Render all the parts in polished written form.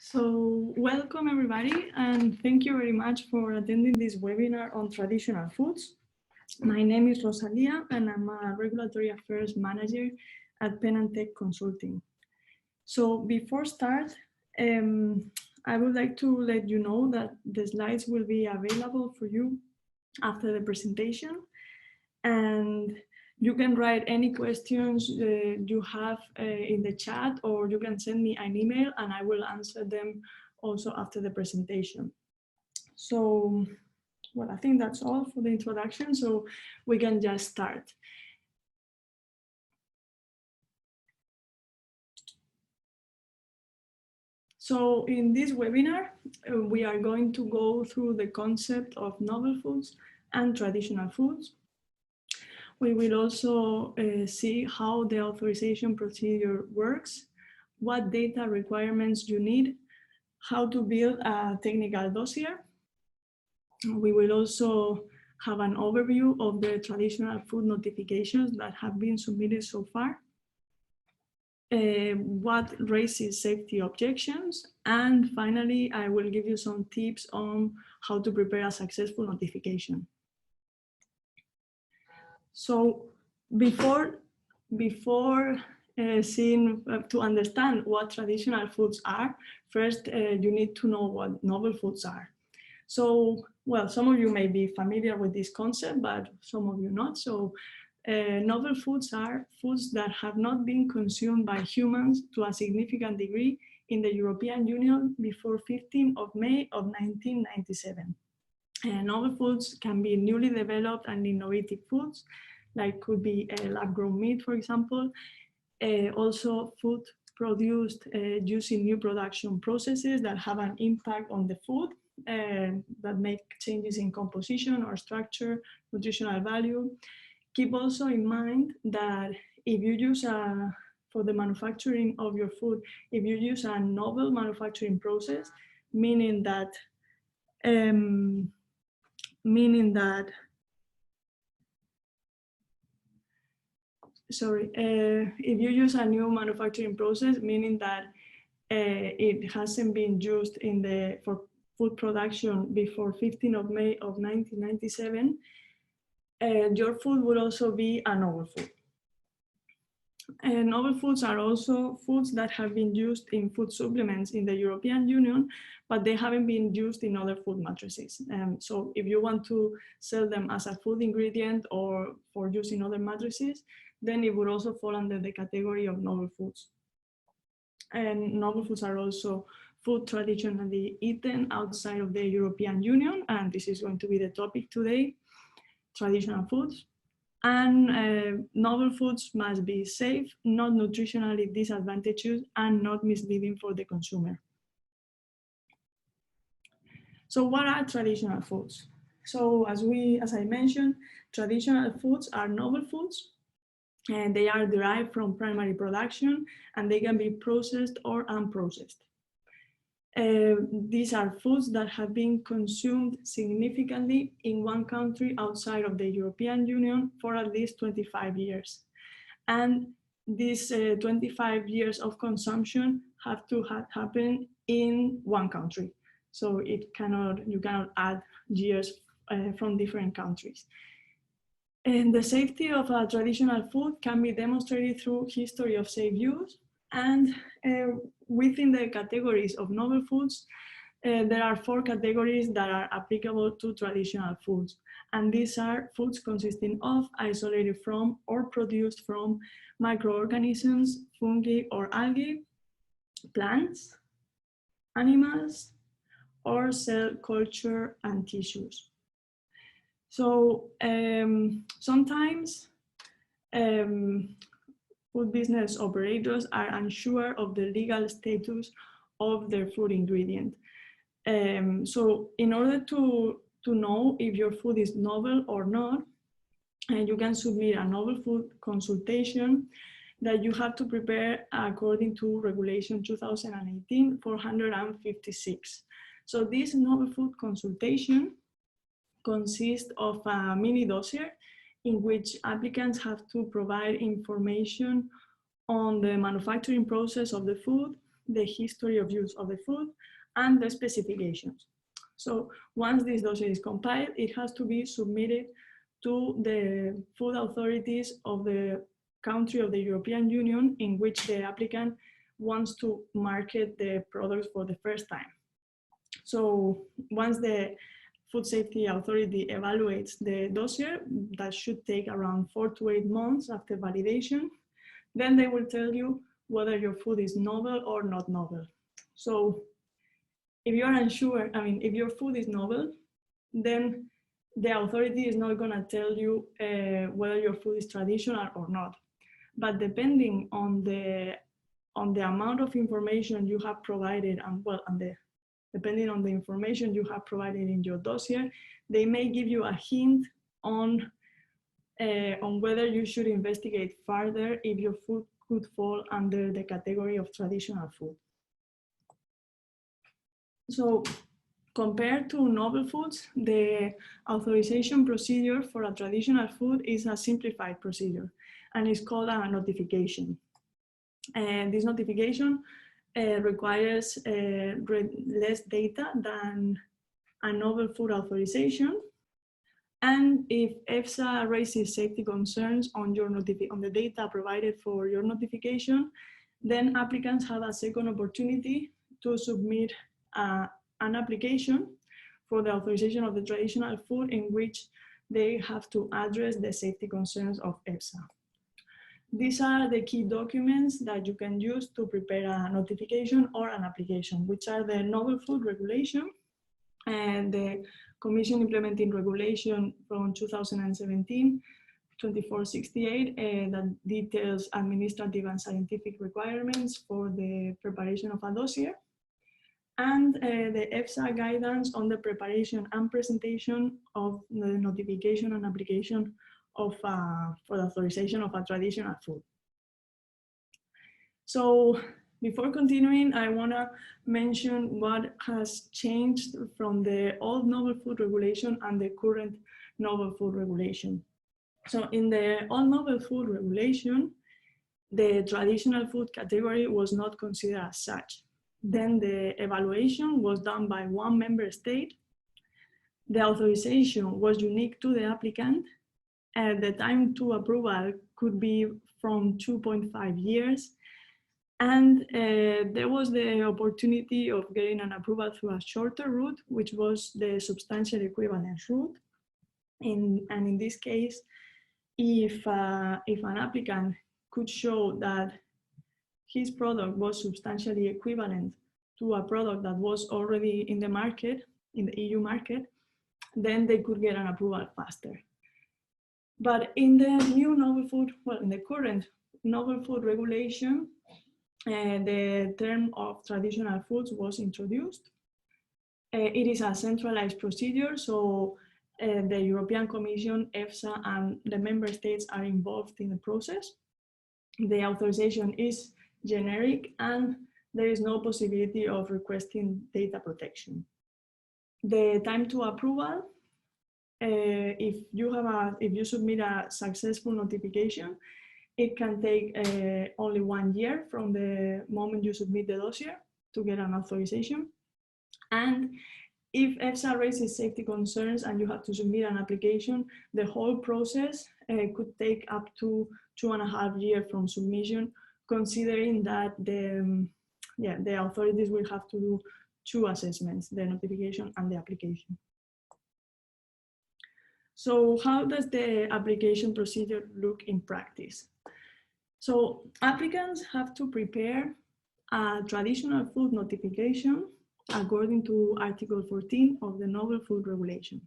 So welcome everybody, and thank you very much for attending this webinar on traditional foods. My name is Rosalia and I'm a Regulatory Affairs Manager at Penn & Tech Consulting. So before start, I would like to let you know that the slides will be available for you after the presentation, and you can write any questions you have in the chat, or you can send me an email and I will answer them also after the presentation. So, well, I think that's all for the introduction, so we can just start. So in this webinar, we are going to go through the concept of novel foods and traditional foods. We will also see how the authorization procedure works, what data requirements you need, how to build a technical dossier. We will also have an overview of the traditional food notifications that have been submitted so far, what raises safety objections, and finally, I will give you some tips on how to prepare a successful notification. So before seeing to understand what traditional foods are, first you need to know what novel foods are. So, well, some of you may be familiar with this concept, but some of you not. So novel foods are foods that have not been consumed by humans to a significant degree in the European Union before 15th of May of 1997. Novel foods can be newly developed and innovative foods, like could be lab-grown meat, for example. Also food produced using new production processes that have an impact on the food, that make changes in composition or structure, nutritional value. Keep also in mind that if you use for the manufacturing of your food, if you use a novel manufacturing process, meaning that if you use a new manufacturing process, meaning that it hasn't been used for food production before 15th of May of 1997, your food will also be a novel food. Novel foods are also foods that have been used in food supplements in the European Union, but they haven't been used in other food matrices. So if you want to sell them as a food ingredient or for use in other matrices, then it would also fall under the category of novel foods. And novel foods are also food traditionally eaten outside of the European Union, and this is going to be the topic today, traditional foods. And novel foods must be safe, not nutritionally disadvantageous, and not misleading for the consumer. So what are traditional foods? So as I mentioned, traditional foods are novel foods, and they are derived from primary production, and they can be processed or unprocessed. These are foods that have been consumed significantly in one country outside of the European Union for at least 25 years. And these 25 years of consumption have to happen in one country. So you cannot add years from different countries. And the safety of a traditional food can be demonstrated through history of safe use. And within the categories of novel foods, there are 4 categories that are applicable to traditional foods. And these are foods consisting of, isolated from, or produced from microorganisms, fungi or algae, plants, animals, or cell culture and tissues. So sometimes food business operators are unsure of the legal status of their food ingredient. So in order to know if your food is novel or not, you can submit a novel food consultation that you have to prepare according to Regulation 2018/456. So this novel food consultation consists of a mini dossier in which applicants have to provide information on the manufacturing process of the food, the history of use of the food, and the specifications. So once this dossier is compiled, it has to be submitted to the food authorities of the country of the European Union in which the applicant wants to market the products for the first time. So once the Food Safety Authority evaluates the dossier, that should take around 4 to 8 months after validation, then they will tell you whether your food is novel or not novel. So if you're unsure, if your food is novel, then the authority is not going to tell you whether your food is traditional or not. But depending on the amount of information you have provided, depending on the information you have provided in your dossier, they may give you a hint on whether you should investigate further if your food could fall under the category of traditional food. So compared to novel foods, the authorization procedure for a traditional food is a simplified procedure, and it's called a notification. And this notification requires less data than a novel food authorization. And if EFSA raises safety concerns on the data provided for your notification, then applicants have a second opportunity to submit an application for the authorization of the traditional food in which they have to address the safety concerns of EFSA. These are the key documents that you can use to prepare a notification or an application, which are the Novel Food Regulation and the Commission Implementing Regulation from 2017, 2468, that details administrative and scientific requirements for the preparation of a dossier, and the EFSA guidance on the preparation and presentation of the notification and application of for the authorization of a traditional food. So before continuing, I want to mention what has changed from the old Novel Food Regulation and the current Novel Food Regulation. So in the old Novel Food Regulation, the traditional food category was not considered as such. Then the evaluation was done by one member state. The authorization was unique to the applicant. The time to approval could be from 2.5 years. And there was the opportunity of getting an approval through a shorter route, which was the substantial equivalence route. And in this case, if an applicant could show that his product was substantially equivalent to a product that was already in the market, in the EU market, then they could get an approval faster. But in the new novel food, in the current Novel Food Regulation, the term of traditional foods was introduced. It is a centralized procedure, so the European Commission, EFSA, and the member states are involved in the process. The authorization is generic, and there is no possibility of requesting data protection. The time to approval, if you submit a successful notification, it can take only 1 year from the moment you submit the dossier to get an authorization. And if EFSA raises safety concerns and you have to submit an application, the whole process could take up to 2.5 years from submission, considering that the authorities will have to do 2 assessments, the notification and the application. So how does the application procedure look in practice? So applicants have to prepare a traditional food notification according to Article 14 of the Novel Food Regulation.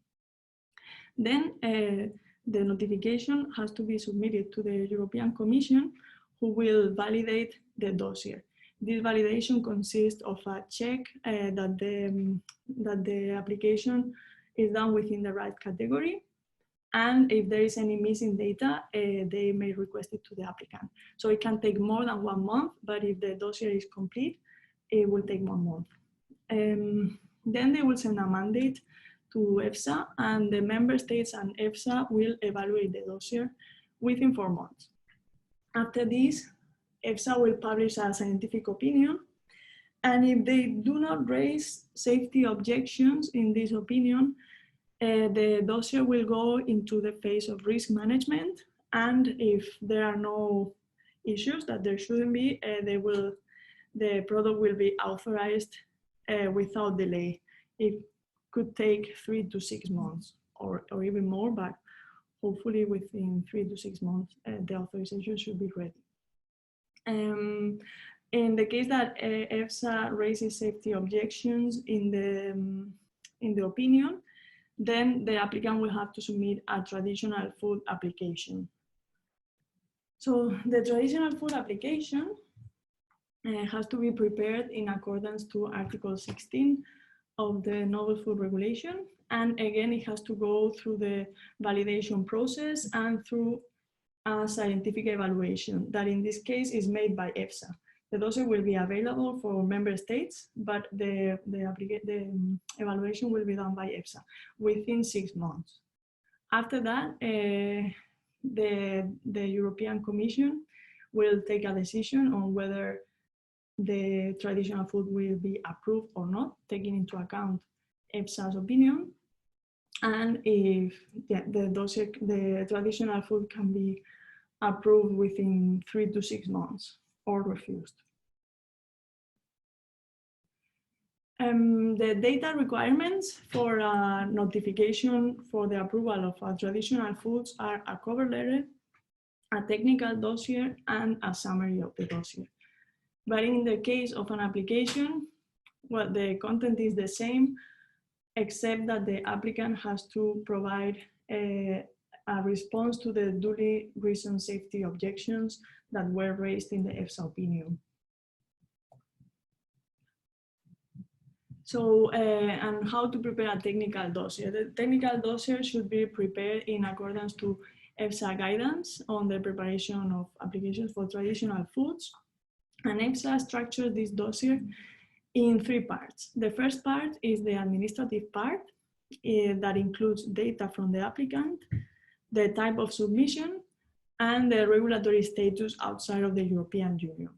Then the notification has to be submitted to the European Commission, who will validate the dossier. This validation consists of a check that the application is done within the right category. And if there is any missing data, they may request it to the applicant. So it can take more than 1 month, but if the dossier is complete, it will take 1 month. Then they will send a mandate to EFSA, and the member states and EFSA will evaluate the dossier within 4 months. After this, EFSA will publish a scientific opinion, And if they do not raise safety objections in this opinion, the dossier will go into the phase of risk management. And if there are no issues that there shouldn't be, the product will be authorized without delay. It could take 3 to 6 months or even more, but hopefully within 3 to 6 months, the authorization should be ready. In the case that EFSA raises safety objections in the opinion, then the applicant will have to submit a traditional food application. So the traditional food application has to be prepared in accordance to Article 16 of the Novel Food Regulation. And again, it has to go through the validation process and through a scientific evaluation that in this case is made by EFSA. The dossier will be available for member states, but the evaluation will be done by EFSA within 6 months. After that, the European Commission will take a decision on whether the traditional food will be approved or not, taking into account EFSA's opinion, and if the traditional food can be approved within 3 to 6 months or refused. The data requirements for notification for the approval of traditional foods are a cover letter, a technical dossier, and a summary of the dossier. But in the case of an application, well, the content is the same, except that the applicant has to provide a response to the duly reasoned safety objections that were raised in the EFSA opinion. So, and how to prepare a technical dossier. The technical dossier should be prepared in accordance to EFSA guidance on the preparation of applications for traditional foods. And EFSA structured this dossier in 3 parts. The first part is the administrative part that includes data from the applicant, the type of submission, and the regulatory status outside of the European Union.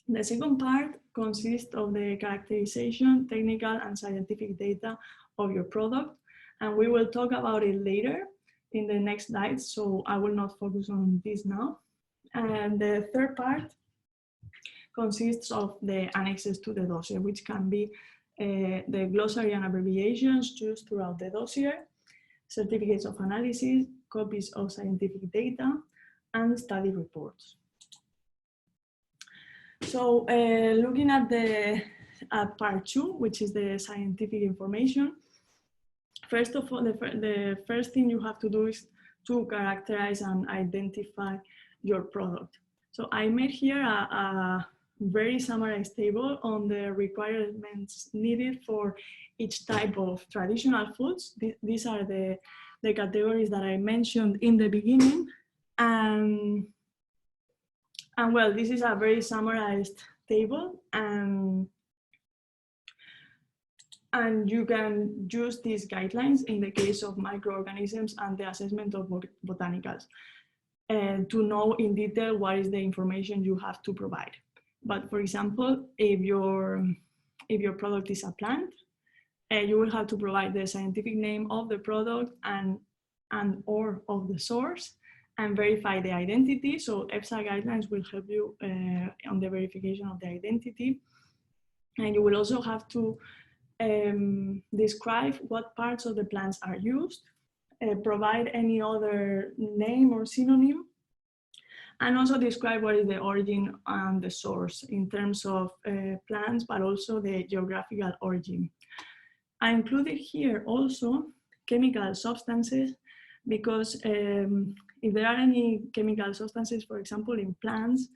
The second part consists of the characterization, technical and scientific data of your product, and we will talk about it later in the next slides, so I will not focus on this now. And the third part consists of the annexes to the dossier, which can be the glossary and abbreviations used throughout the dossier, certificates of analysis, copies of scientific data, and study reports. So looking at part 2, which is the scientific information, first of all, the first thing you have to do is to characterize and identify your product. So I made here a very summarized table on the requirements needed for each type of traditional foods. These are the categories that I mentioned in the beginning. And well, this is a very summarized table, and you can use these guidelines in the case of microorganisms and the assessment of botanicals to know in detail what is the information you have to provide. But for example, if your product is a plant, you will have to provide the scientific name of the product and or of the source, and verify the identity. So EFSA guidelines will help you on the verification of the identity. And you will also have to describe what parts of the plants are used, provide any other name or synonym, and also describe what is the origin and the source in terms of plants, but also the geographical origin. I included here also chemical substances, because if there are any chemical substances, for example, in plants,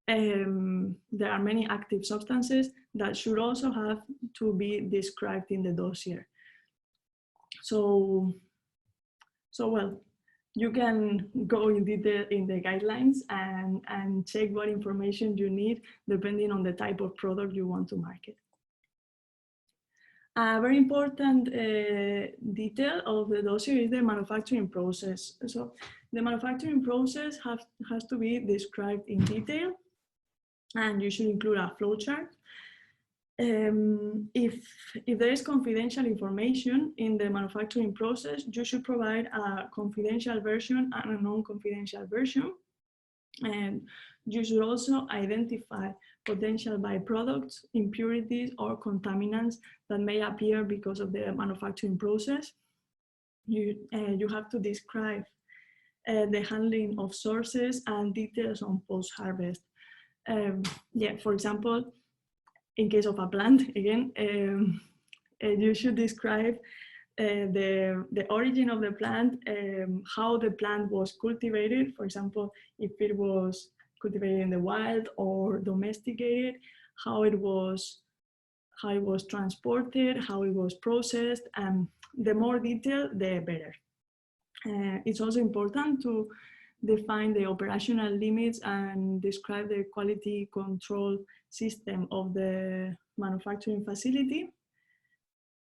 there are many active substances that should also have to be described in the dossier. So well, you can go in detail in the guidelines and check what information you need depending on the type of product you want to market. A very important detail of the dossier is the manufacturing process. So the manufacturing process has to be described in detail, and you should include a flowchart. If there is confidential information in the manufacturing process, you should provide a confidential version and a non-confidential version. And you should also identify potential byproducts, impurities, or contaminants that may appear because of the manufacturing process. You have to describe the handling of sources and details on post-harvest. For example, in case of a plant, again, you should describe the origin of the plant, how the plant was cultivated, for example, if it was cultivated in the wild or domesticated, how it was transported, how it was processed, and the more detail, the better. It's also important to define the operational limits and describe the quality control system of the manufacturing facility,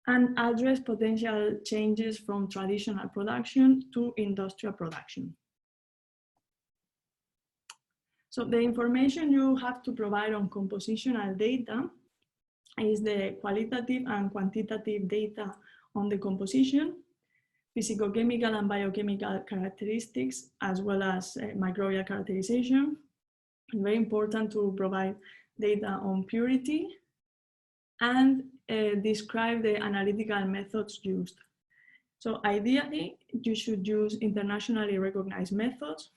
and address potential changes from traditional production to industrial production. So the information you have to provide on compositional data is the qualitative and quantitative data on the composition, physicochemical and biochemical characteristics, as well as microbial characterization. It's very important to provide data on purity and describe the analytical methods used. So ideally, you should use internationally recognized methods,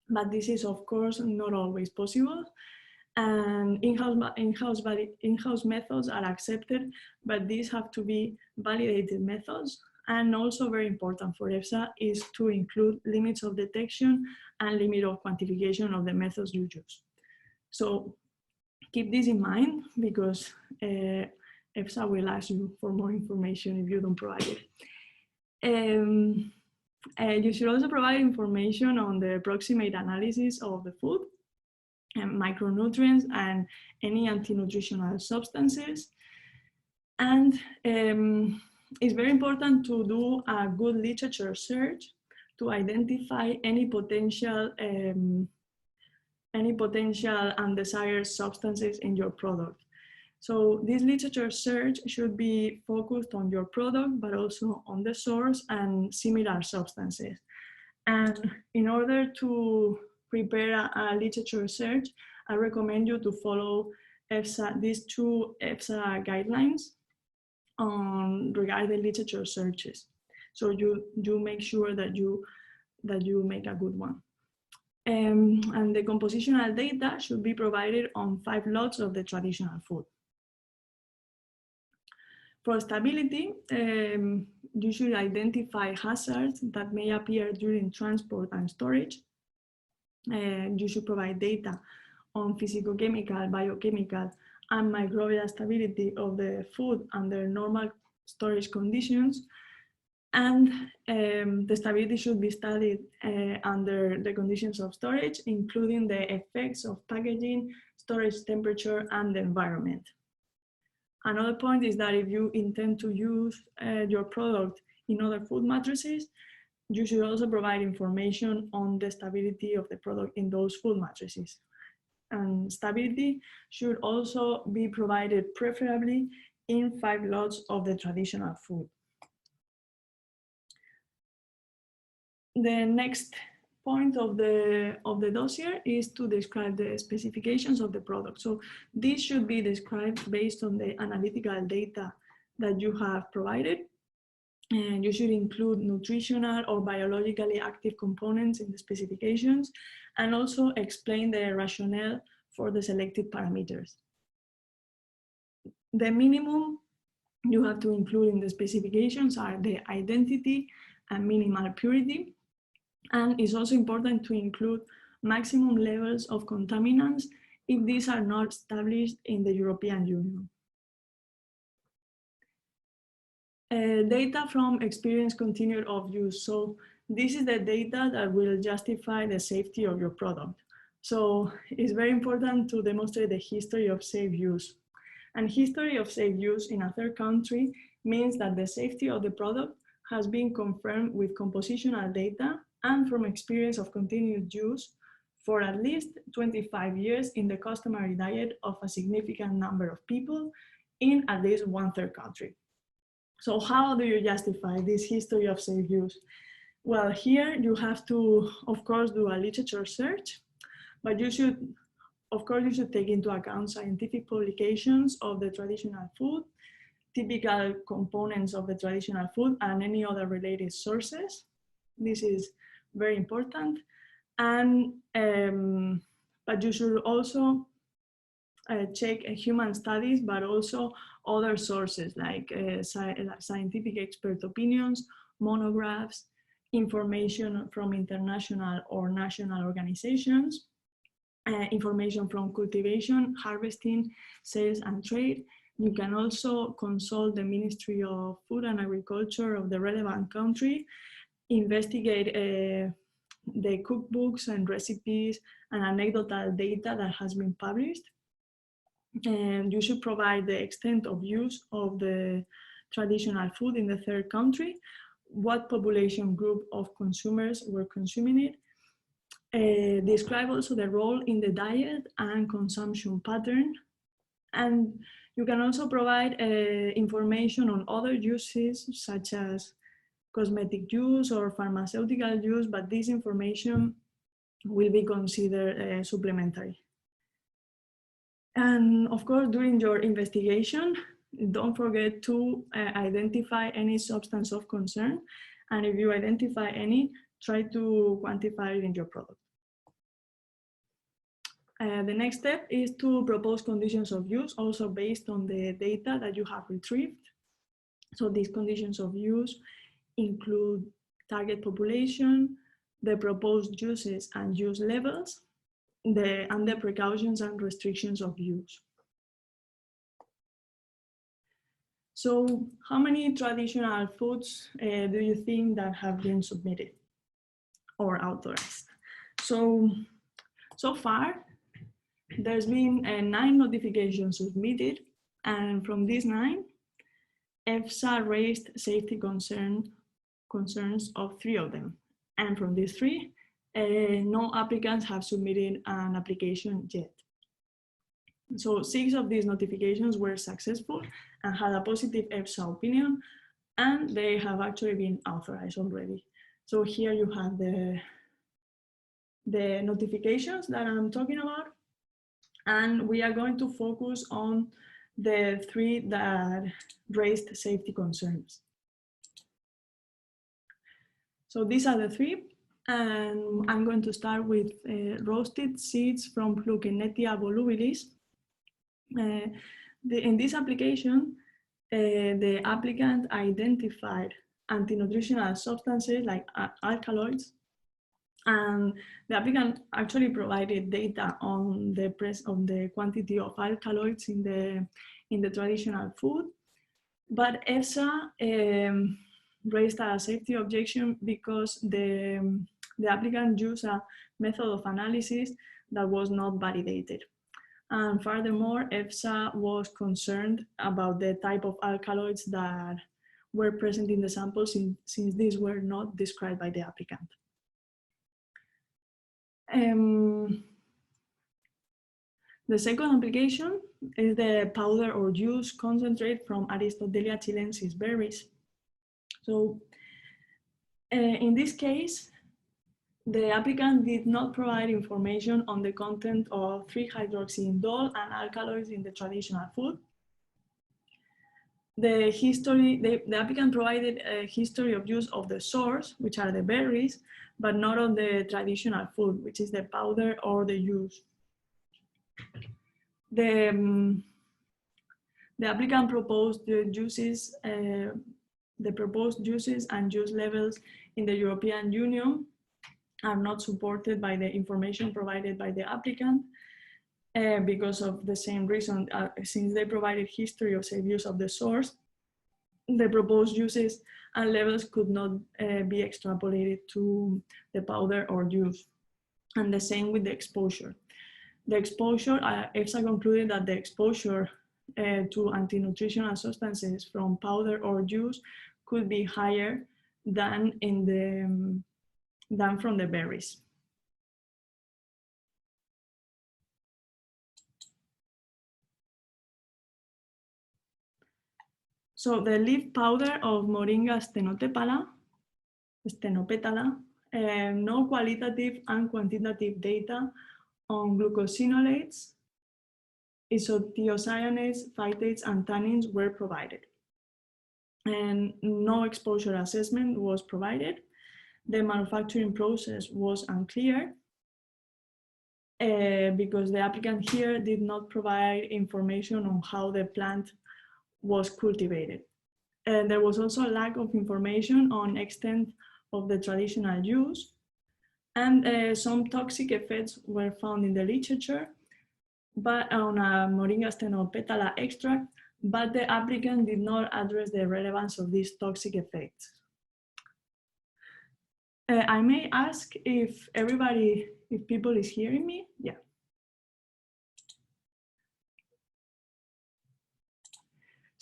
but this is of course not always possible. And in-house methods are accepted, but these have to be validated methods. And also very important for EFSA is to include limits of detection and limit of quantification of the methods you use. So keep this in mind, because EFSA will ask you for more information if you don't provide it. You should also provide information on the approximate analysis of the food, and micronutrients, and any anti-nutritional substances. And it's very important to do a good literature search to identify any potential undesired substances in your product. So this literature search should be focused on your product, but also on the source and similar substances. And in order to prepare a literature search, I recommend you to follow these two EFSA guidelines regarding literature searches. So you make sure that you make a good one. And the compositional data should be provided on 5 lots of the traditional food. For stability, you should identify hazards that may appear during transport and storage. You should provide data on physicochemical, biochemical, and microbial stability of the food under normal storage conditions. And the stability should be studied under the conditions of storage, including the effects of packaging, storage temperature, and the environment. Another point is that if you intend to use your product in other food matrices, you should also provide information on the stability of the product in those food matrices. And stability should also be provided preferably in 5 lots of the traditional food. The next point of the dossier is to describe the specifications of the product. So this should be described based on the analytical data that you have provided. And you should include nutritional or biologically active components in the specifications, and also explain the rationale for the selected parameters. The minimum you have to include in the specifications are the identity and minimal purity. And it's also important to include maximum levels of contaminants if these are not established in the European Union. Data from experience continued of use. So this is the data that will justify the safety of your product. So it's very important to demonstrate the history of safe use. And history of safe use in a third country means that the safety of the product has been confirmed with compositional data and from experience of continued use for at least 25 years in the customary diet of a significant number of people in at least one third country. So how do you justify this history of safe use? Well, here you have to, of course, do a literature search, but you should, of course, you should take into account scientific publications of the traditional food, typical components of the traditional food, and any other related sources. This is very important. And, but you should also check human studies, but also other sources like scientific expert opinions, monographs, information from international or national organizations, information from cultivation, harvesting, sales, and trade. You can also consult the Ministry of Food and Agriculture of the relevant country, investigate the cookbooks and recipes and anecdotal data that has been published. And you should provide the extent of use of the traditional food in the third country, what population group of consumers were consuming it. Describe also the role in the diet and consumption pattern. And you can also provide information on other uses such as cosmetic use or pharmaceutical use, but this information will be considered supplementary. And of course, during your investigation, don't forget to identify any substance of concern. And if you identify any, try to quantify it in your product. The next step is to propose conditions of use, also based on the data that you have retrieved. So these conditions of use include target population, the proposed uses and use levels, and the precautions and restrictions of use. So how many traditional foods do you think that have been submitted or authorized? So far, there's been 9 notifications submitted, and from these 9, EFSA raised safety concerns of 3 of them. And from these 3, no applicants have submitted an application yet. So 6 of these notifications were successful and had a positive EFSA opinion, and they have actually been authorized already. So here you have the notifications that I'm talking about, and we are going to focus on the 3 that raised safety concerns. So these are the 3, and I'm going to start with roasted seeds from Plukenetia volubilis. In this application, the applicant identified anti-nutritional substances like alkaloids, and the applicant actually provided data on the quantity of alkaloids in the traditional food, but EFSA raised a safety objection because the applicant used a method of analysis that was not validated. And furthermore, EFSA was concerned about the type of alkaloids that were present in the samples since these were not described by the applicant. The second application is the powder or juice concentrate from Aristotelia chilensis berries. So in this case, the applicant did not provide information on the content of 3-hydroxyindole and alkaloids in the traditional food. The applicant provided a history of use of the source, which are the berries, but not of the traditional food, which is the powder or the juice. The applicant proposed the juices, the proposed juices and juice levels in the European Union are not supported by the information provided by the applicant because of the same reason. Since they provided history of safe use of the source, the proposed uses and levels could not be extrapolated to the powder or juice. And the same with the exposure. The exposure, EFSA concluded that the exposure to anti-nutritional substances from powder or juice could be higher than from the berries. So the leaf powder of Moringa stenopetala, no qualitative and quantitative data on glucosinolates, isothiocyanates, phytates, and tannins were provided. And no exposure assessment was provided. The manufacturing process was unclear because the applicant here did not provide information on how the plant was cultivated. And there was also a lack of information on extent of the traditional use, and some toxic effects were found in the literature, but on a Moringa stenopetala extract, but the applicant did not address the relevance of these toxic effects. I may ask if people is hearing me? Yeah.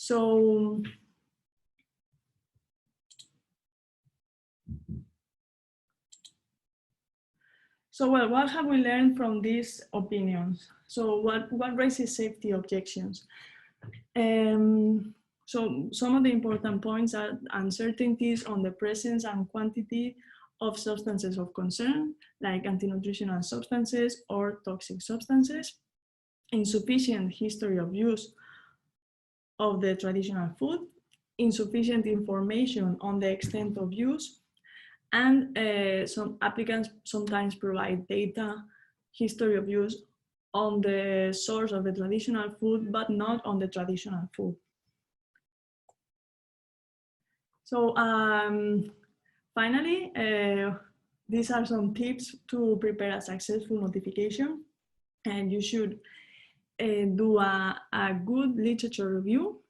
So, well, what have we learned from these opinions? So what raises safety objections? So some of the important points are uncertainties on the presence and quantity of substances of concern, like anti-nutritional substances or toxic substances, insufficient history of use of the traditional food, insufficient information on the extent of use, and some applicants sometimes provide data, history of use on the source of the traditional food, but not on the traditional food. So finally, these are some tips to prepare a successful notification. And you should do a good literature review.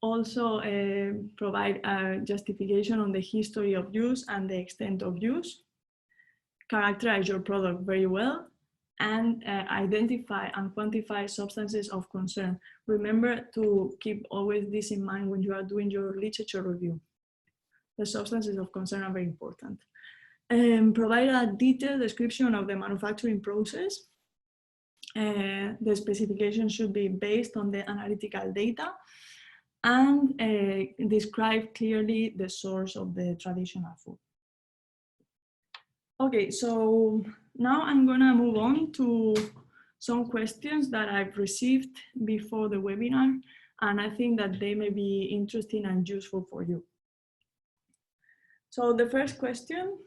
Also provide a justification on the history of use and the extent of use. Characterize your product very well, and identify and quantify substances of concern. Remember to keep always this in mind when you are doing your literature review. The substances of concern are very important. Provide a detailed description of the manufacturing process. The specification should be based on the analytical data, and describe clearly the source of the traditional food. Okay, so now I'm gonna move on to some questions that I've received before the webinar, and I think that they may be interesting and useful for you. So the first question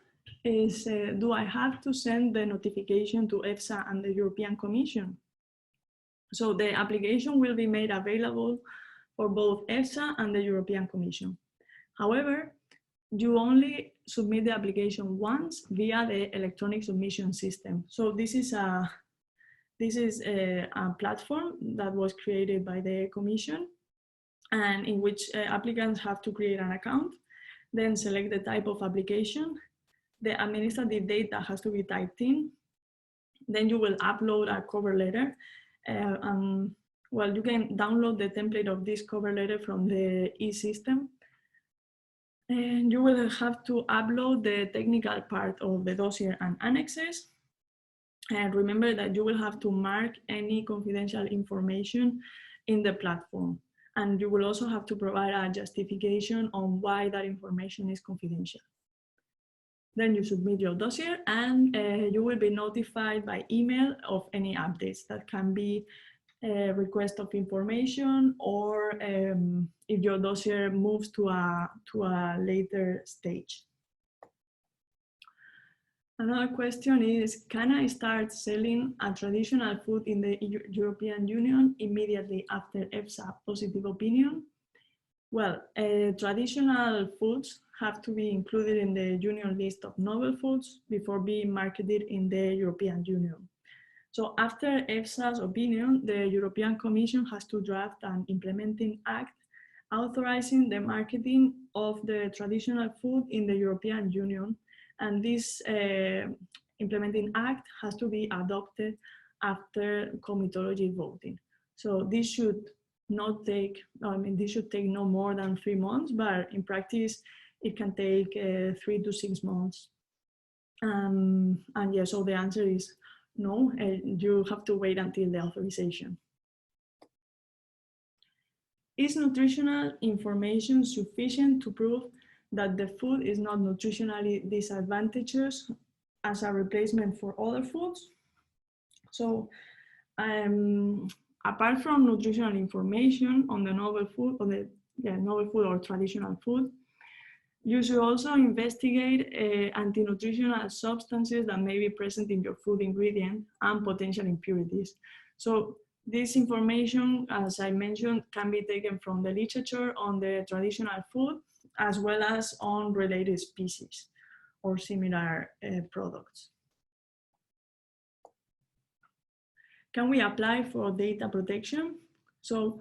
is, do I have to send the notification to EFSA and the European Commission? So the application will be made available for both EFSA and the European Commission. However, you only submit the application once via the electronic submission system. So this is a platform that was created by the Commission, and in which applicants have to create an account, then select the type of application. The administrative data has to be typed in. Then you will upload a cover letter. Well, you can download the template of this cover letter from the e-system. And you will have to upload the technical part of the dossier and annexes. And remember that you will have to mark any confidential information in the platform. And you will also have to provide a justification on why that information is confidential. Then you submit your dossier, and you will be notified by email of any updates. That can be a request of information, or if your dossier moves to a later stage. Another question is, can I start selling a traditional food in the European Union immediately after EFSA positive opinion? Well, traditional foods have to be included in the Union list of novel foods before being marketed in the European Union. So after EFSA's opinion, the European Commission has to draft an implementing act authorizing the marketing of the traditional food in the European Union. And this implementing act has to be adopted after comitology voting. So this should not take, this should take no more than 3 months, but in practice, it can take 3 to 6 months. And yeah, so the answer is no, you have to wait until the authorization. Is nutritional information sufficient to prove that the food is not nutritionally disadvantageous as a replacement for other foods? So apart from nutritional information on the novel food or the novel food or traditional food, you should also investigate anti-nutritional substances that may be present in your food ingredient and potential impurities. So this information, as I mentioned, can be taken from the literature on the traditional food, as well as on related species or similar products. Can we apply for data protection? So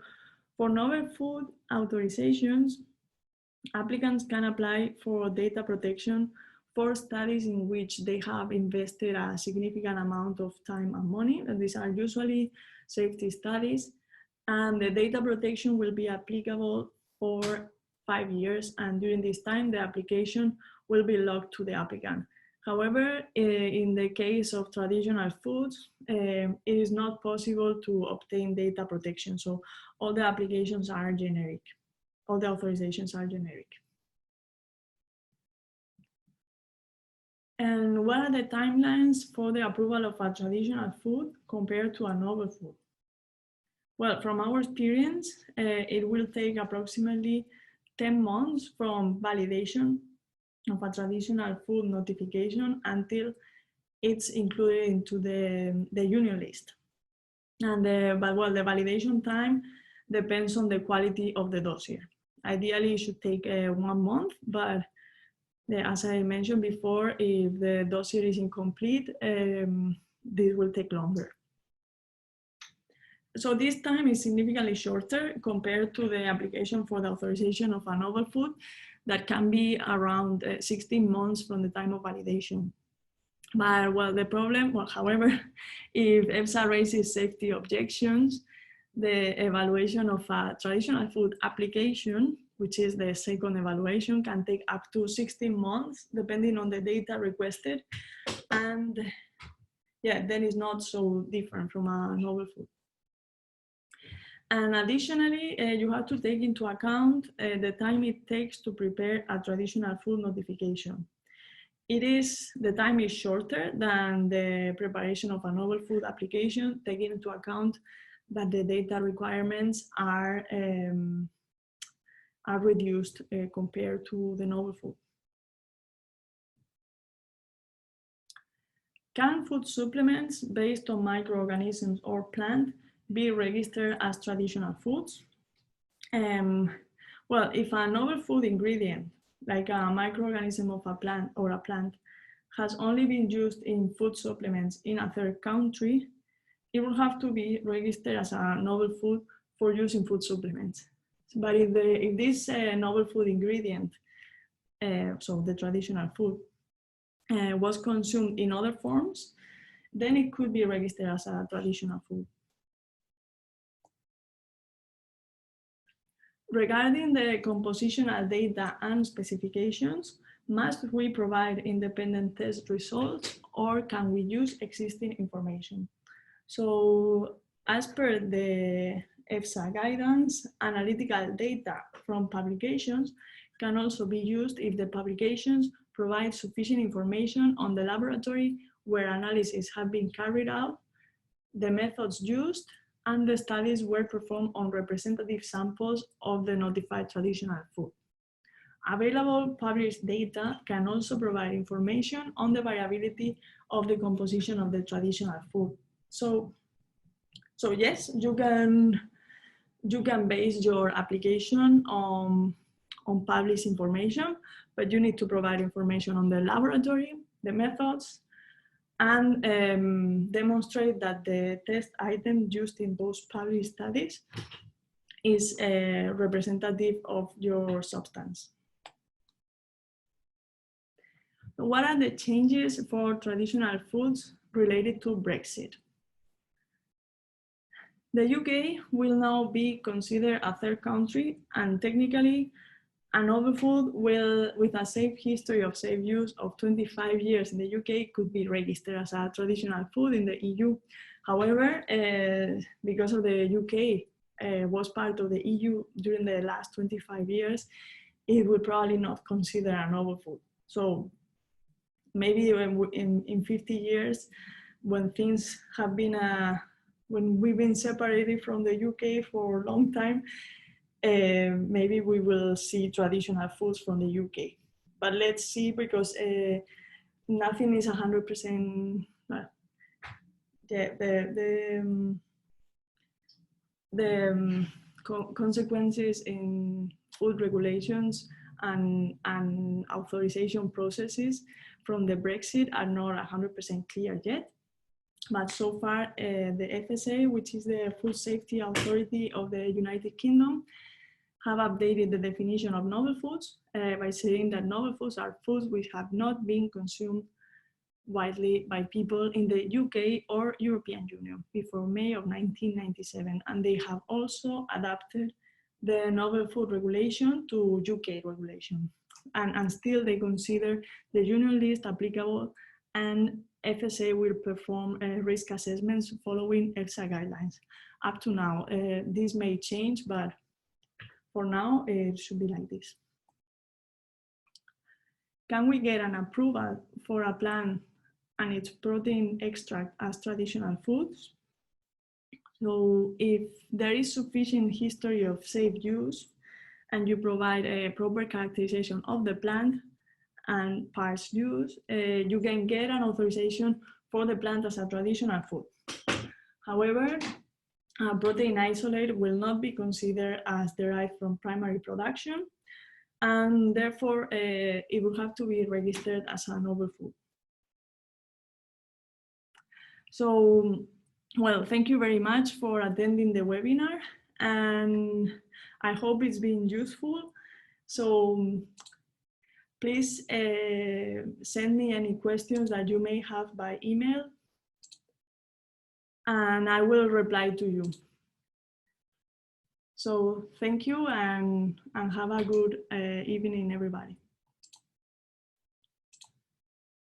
for novel food authorizations, applicants can apply for data protection for studies in which they have invested a significant amount of time and money, and these are usually safety studies, and the data protection will be applicable for 5 years, and during this time the application will be locked to the applicant. However, in the case of traditional foods, it is not possible to obtain data protection, so all the applications are generic. All the authorizations are generic. And what are the timelines for the approval of a traditional food compared to a novel food? Well, from our experience, it will take approximately 10 months from validation of a traditional food notification until it's included into the union list. And the validation time depends on the quality of the dossier. Ideally, it should take 1 month, but as I mentioned before, if the dossier is incomplete, this will take longer. So this time is significantly shorter compared to the application for the authorization of a novel food that can be around 16 months from the time of validation. But however, if EFSA raises safety objections, the evaluation of a traditional food application, which is the second evaluation, can take up to 16 months, depending on the data requested. And yeah, then it's not so different from a novel food. And additionally, you have to take into account the time it takes to prepare a traditional food notification. The time is shorter than the preparation of a novel food application, taking into account that the data requirements are reduced compared to the novel food. Can food supplements based on microorganisms or plant be registered as traditional foods? Well, if a novel food ingredient, like a microorganism of a plant has only been used in food supplements in a third country, it will have to be registered as a novel food for use in food supplements. But if this novel food ingredient, so the traditional food, was consumed in other forms, then it could be registered as a traditional food. Regarding the compositional data and specifications, must we provide independent test results or can we use existing information? So as per the EFSA guidance, analytical data from publications can also be used if the publications provide sufficient information on the laboratory where analyses have been carried out, the methods used, and the studies were performed on representative samples of the notified traditional food. Available published data can also provide information on the variability of the composition of the traditional food. So yes, you can base your application on published information, but you need to provide information on the laboratory, the methods, and demonstrate that the test item used in those published studies is representative of your substance. What are the changes for traditional foods related to Brexit? The UK will now be considered a third country, and technically a novel food with a safe history of safe use of 25 years in the UK could be registered as a traditional food in the EU. However, because of the UK was part of the EU during the last 25 years, it would probably not consider a novel food. So maybe in 50 years, when things have been, when we've been separated from the UK for a long time, maybe we will see traditional foods from the UK. But let's see, because nothing is 100%. The consequences in food regulations and authorization processes from the Brexit are not 100% clear yet. But so far, the EFSA, which is the Food Safety Authority of the United Kingdom, have updated the definition of novel foods by saying that novel foods are foods which have not been consumed widely by people in the UK or European Union before May of 1997. And they have also adapted the novel food regulation to UK regulation. And still they consider the Union list applicable, and FSA will perform risk assessments following EFSA guidelines. Up to now, this may change, but for now, it should be like this. Can we get an approval for a plant and its protein extract as traditional foods? So if there is sufficient history of safe use and you provide a proper characterization of the plant and parts used, you can get an authorization for the plant as a traditional food. However, a protein isolate will not be considered as derived from primary production, and therefore it will have to be registered as a novel food. So, well, thank you very much for attending the webinar, and I hope it's been useful. So please send me any questions that you may have by email, and I will reply to you. So thank you, and have a good evening, everybody.